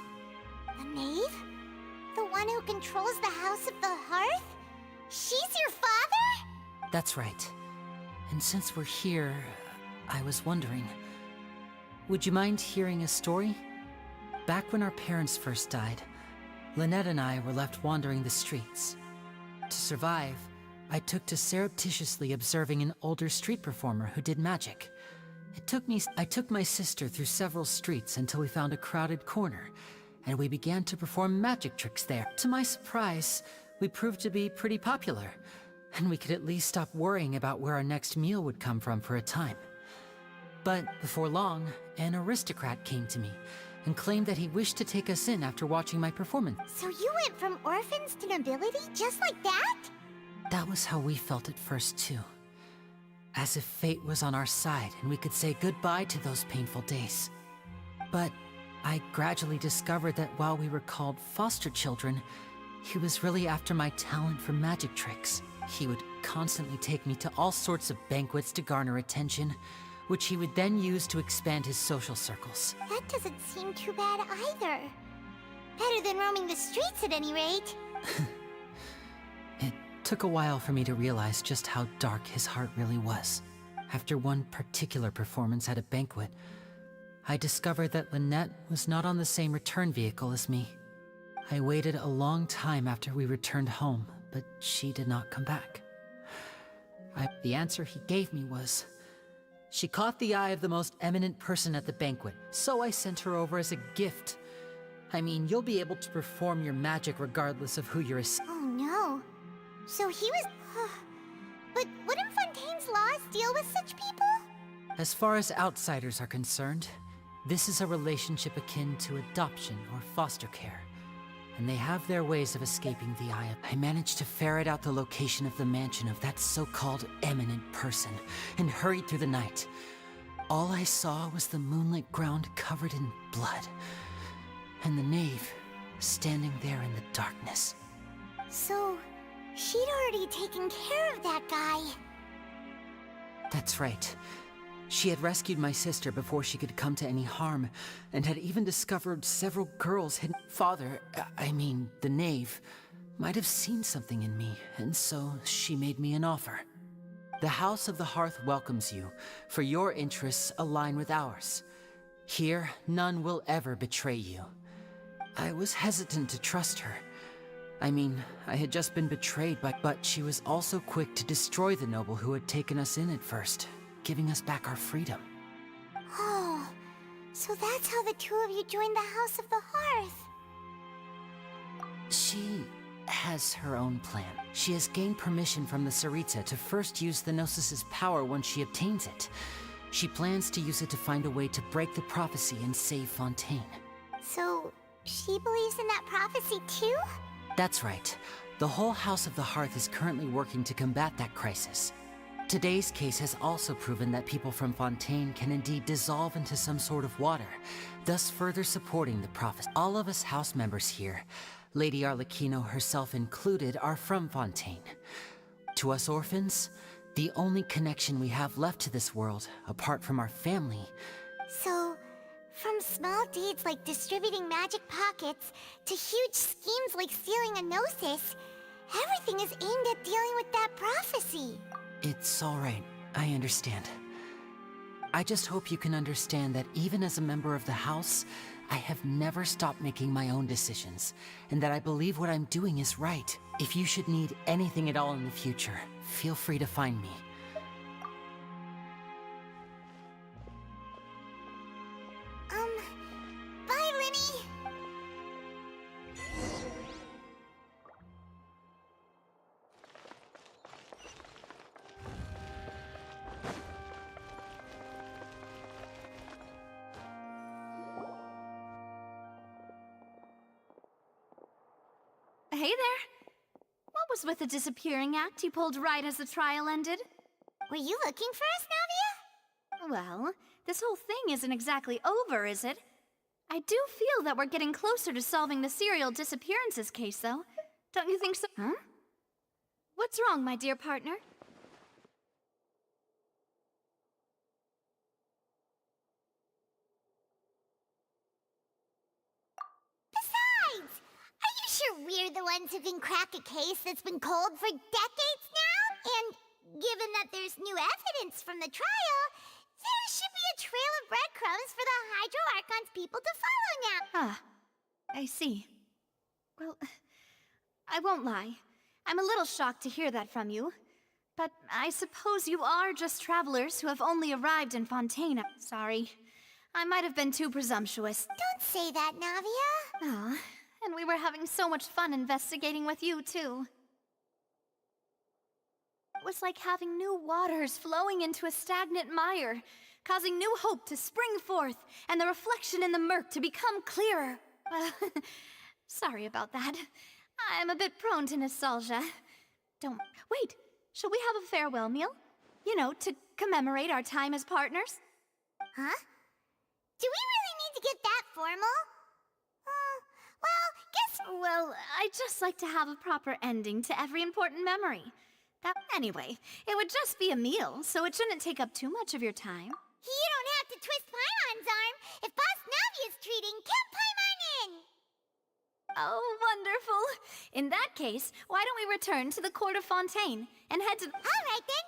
The Knave? The one who controls the House of the Hearth? She's your father? That's right. And since we're here, I was wondering, would you mind hearing a story? Back when our parents first died, Lynette and I were left wandering the streets. To survive, I took to surreptitiously observing an older street performer who did magic. I took my sister through several streets until we found a crowded corner, and we began to perform magic tricks there. To my surprise, we proved to be pretty popular, and we could at least stop worrying about where our next meal would come from for a time. But before long, an aristocrat came to me and claimed that he wished to take us in after watching my performance. So you went from orphans to nobility just like that? That was how we felt at first too. As if fate was on our side and we could say goodbye to those painful days. But I gradually discovered that while we were called foster children, he was really after my talent for magic tricks. He would constantly take me to all sorts of banquets to garner attention, which he would then use to expand his social circles. That doesn't seem too bad either. Better than roaming the streets at any rate. It took a while for me to realize just how dark his heart really was. After one particular performance at a banquet, I discovered that Lynette was not on the same return vehicle as me. I waited a long time after we returned home, but she did not come back. The answer he gave me was, she caught the eye of the most eminent person at the banquet, so I sent her over as a gift. I mean, you'll be able to perform your magic regardless of who you're Oh no. So he was... But wouldn't Fontaine's laws deal with such people? As far as outsiders are concerned, this is a relationship akin to adoption or foster care. And they have their ways of escaping the eye of... I managed to ferret out the location of the mansion of that so-called eminent person, and hurried through the night. All I saw was the moonlit ground covered in blood, and the knave standing there in the darkness. So, she'd already taken care of that guy. That's right. She had rescued my sister before she could come to any harm, and had even discovered several girls hidden. Father, I mean, the knave, might have seen something in me, and so she made me an offer. The House of the Hearth welcomes you, for your interests align with ours. Here, none will ever betray you. I was hesitant to trust her. I mean, I had just been betrayed but she was also quick to destroy the noble who had taken us in at first, giving us back our freedom. Oh, so that's how the two of you joined the House of the Hearth. She has her own plan. She has gained permission from the Tsaritsa to first use the Gnosis' power once she obtains it. She plans to use it to find a way to break the prophecy and save Fontaine. So, she believes in that prophecy too? That's right. The whole House of the Hearth is currently working to combat that crisis. Today's case has also proven that people from Fontaine can indeed dissolve into some sort of water, thus further supporting the prophecy. All of us house members here, Lady Arlecchino herself included, are from Fontaine. To us orphans, the only connection we have left to this world, apart from our family... So, from small deeds like distributing magic pockets, to huge schemes like stealing a Gnosis, everything is aimed at dealing with that prophecy. It's all right. I understand. I just hope you can understand that even as a member of the House, I have never stopped making my own decisions, and that I believe what I'm doing is right. If you should need anything at all in the future, feel free to find me. Bye, Linny! Hey there. What was with the disappearing act you pulled right as the trial ended? Were you looking for us, Navia? Well, this whole thing isn't exactly over, is it? I do feel that we're getting closer to solving the serial disappearances case, though. Don't you think so? Huh? What's wrong, my dear partner? Besides, are you sure we're the ones who can crack a case that's been cold for decades now? And given that there's new evidence from the trial, there should be a trail of breadcrumbs for the Hydro Archon's people to follow now. Ah, I see. Well, I won't lie. I'm a little shocked to hear that from you. But I suppose you are just travelers who have only arrived in Fontaine. Sorry. I might have been too presumptuous. Don't say that, Navia. Ah, and we were having so much fun investigating with you, too. It was like having new waters flowing into a stagnant mire, causing new hope to spring forth, and the reflection in the murk to become clearer. Sorry about that. I'm a bit prone to nostalgia. Don't... Wait, shall we have a farewell meal? You know, to commemorate our time as partners? Huh? Do we really need to get that formal? Well, I'd just like to have a proper ending to every important memory. Anyway, it would just be a meal, so it shouldn't take up too much of your time. You don't have to twist Paimon's arm. If Boss Navia's treating, count Paimon in! Oh, wonderful. In that case, why don't we return to the court of Fontaine and head to... All right, then.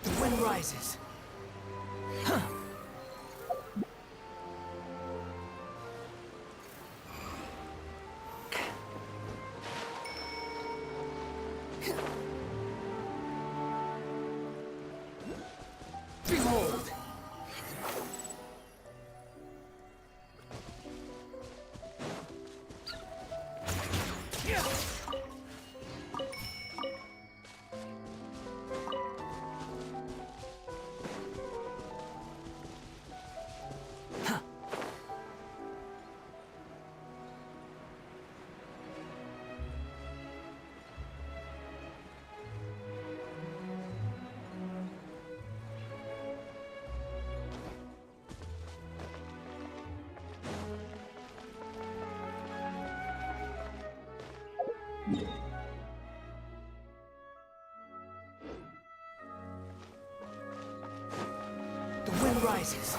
The wind rises. Huh. Behold! The wind rises.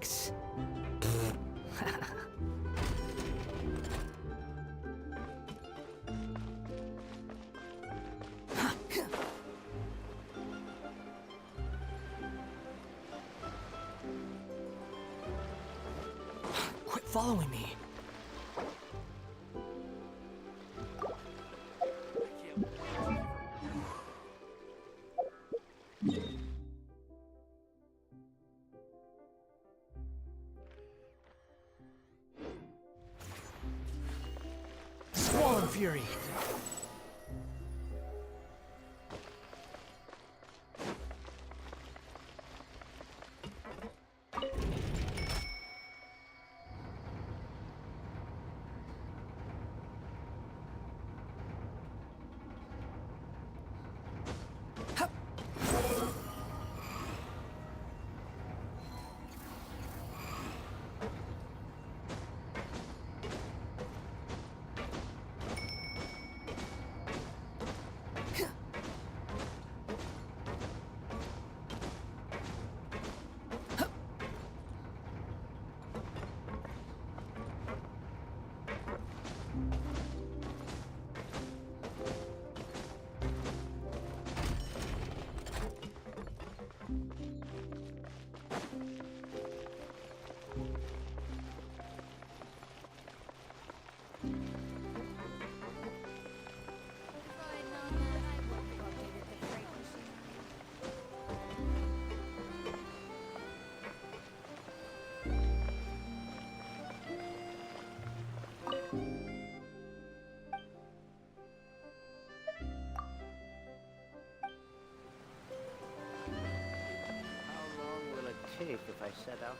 relax. Quit following me. Swallow Fury! If I set out.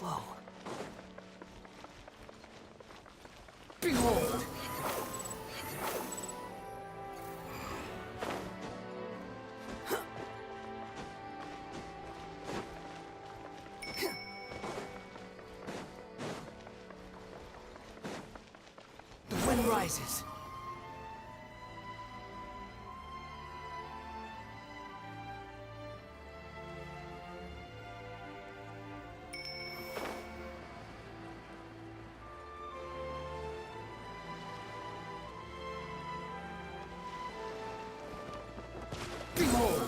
slow. Behold! The wind rises. Behold!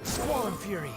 Squall and Fury.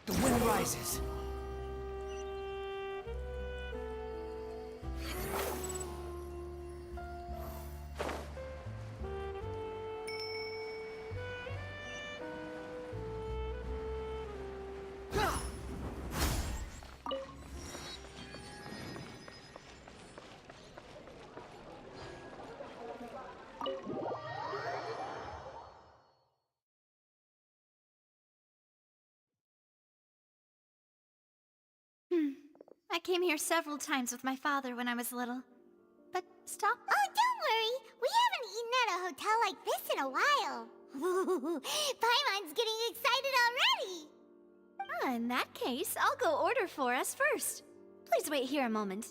The wind rises. I came here several times with my father when I was little. But stop. Oh, don't worry. We haven't eaten at a hotel like this in a while. Paimon's getting excited already. In that case, I'll go order for us first. Please wait here a moment.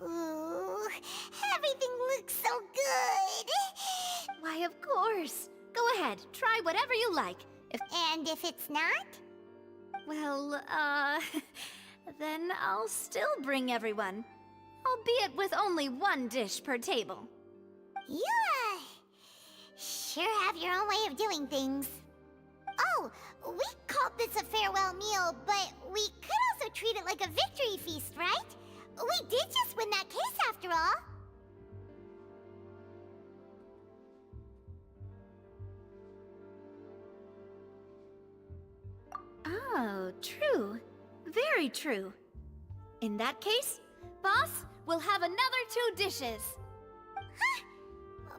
Ooh, everything looks so good. Why, of course. Go ahead, try whatever you like. And if it's not? Well, then I'll still bring everyone. Albeit with only one dish per table. You, sure have your own way of doing things. Oh, we called this a farewell meal, but we could also treat it like a victory feast, right? We did just win that case after all. Oh, true. Very true. In that case, boss, we'll have another 2 dishes. Huh?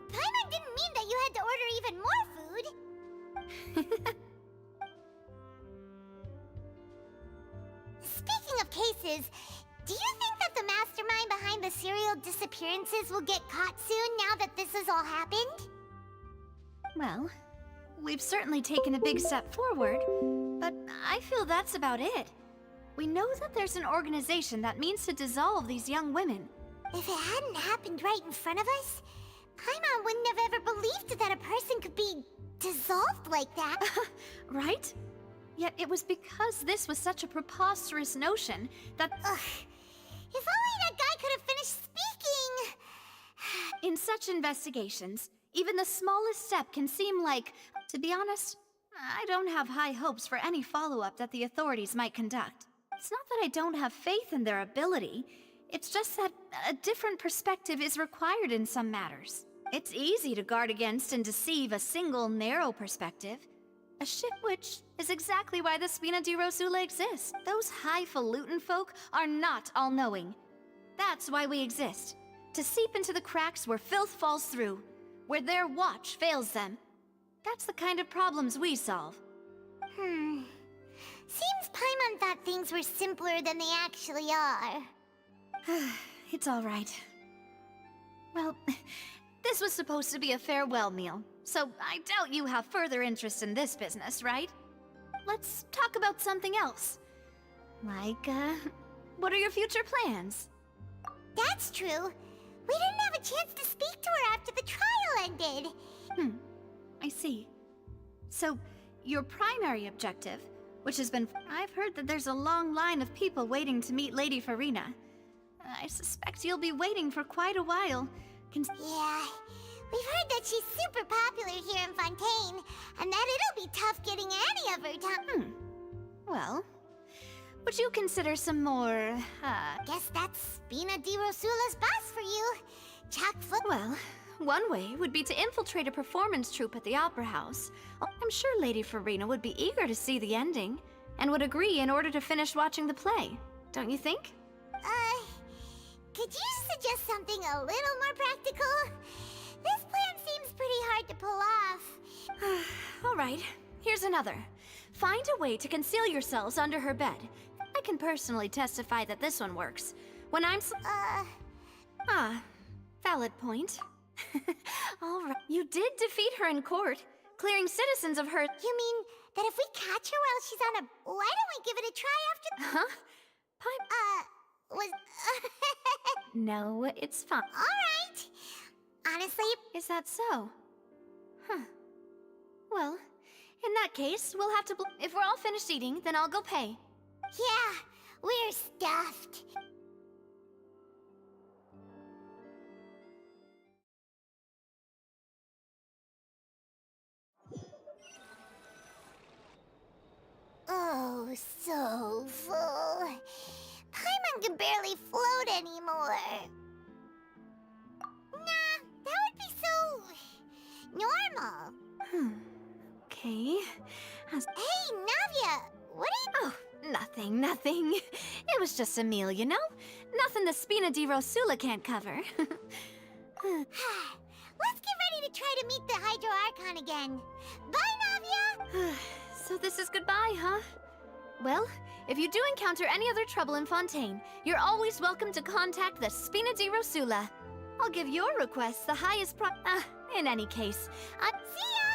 Paimon didn't mean that you had to order even more food. Speaking of cases, do you think that the mastermind behind the serial disappearances will get caught soon now that this has all happened? Well, we've certainly taken a big step forward, but I feel that's about it. We know that there's an organization that means to dissolve these young women. If it hadn't happened right in front of us, Paimon wouldn't have ever believed that a person could be dissolved like that. Right? Yet it was because this was such a preposterous notion that... Ugh. If only that guy could have finished speaking! In such investigations, even the smallest step can seem like... To be honest, I don't have high hopes for any follow-up that the authorities might conduct. It's not that I don't have faith in their ability. It's just that a different perspective is required in some matters. It's easy to guard against and deceive a single narrow perspective. A ship which is exactly why the Spina di Rosula exists. Those highfalutin folk are not all-knowing. That's why we exist. To seep into the cracks where filth falls through, where their watch fails them. That's the kind of problems we solve. Seems Paimon thought things were simpler than they actually are. It's all right. Well, this was supposed to be a farewell meal, so I doubt you have further interest in this business, right? Let's talk about something else. Like, what are your future plans? That's true. We didn't have a chance to speak to her after the trial ended. I see. So, your primary objective, which has been... I've heard that there's a long line of people waiting to meet Lady Farina. I suspect you'll be waiting for quite a while. Yeah, we've heard that she's super popular here in Fontaine, and that it'll be tough getting any of her time. Well, would you consider some more, Guess that's Spina di Rosula's boss for you. Chock-full... Well, one way would be to infiltrate a performance troupe at the Opera House. I'm sure Lady Farina would be eager to see the ending, and would agree in order to finish watching the play. Don't you think? Could you suggest something a little more practical? This plan seems pretty hard to pull off. All right, here's another. Find a way to conceal yourselves under her bed. I can personally testify that this one works. When I'm valid point. All right. You did defeat her in court, clearing citizens of her... You mean that if we catch her while she's on a... Why don't we give it a try after... Huh? No, it's fine. Alright. Honestly... Is that so? Huh. Well, in that case, we'll have to... If we're all finished eating, then I'll go pay. Yeah, we're stuffed. Oh, so full. Paimon can barely float anymore. Nah, that would be so... normal. Okay. Hey, Navia! What are you... Oh, nothing. It was just a meal, you know? Nothing the Spina di Rosula can't cover. Let's get ready to try to meet the Hydro Archon again. Bye, Navia! So this is goodbye, huh? Well, if you do encounter any other trouble in Fontaine, you're always welcome to contact the Spina di Rosula. I'll give your requests the highest in any case, See ya!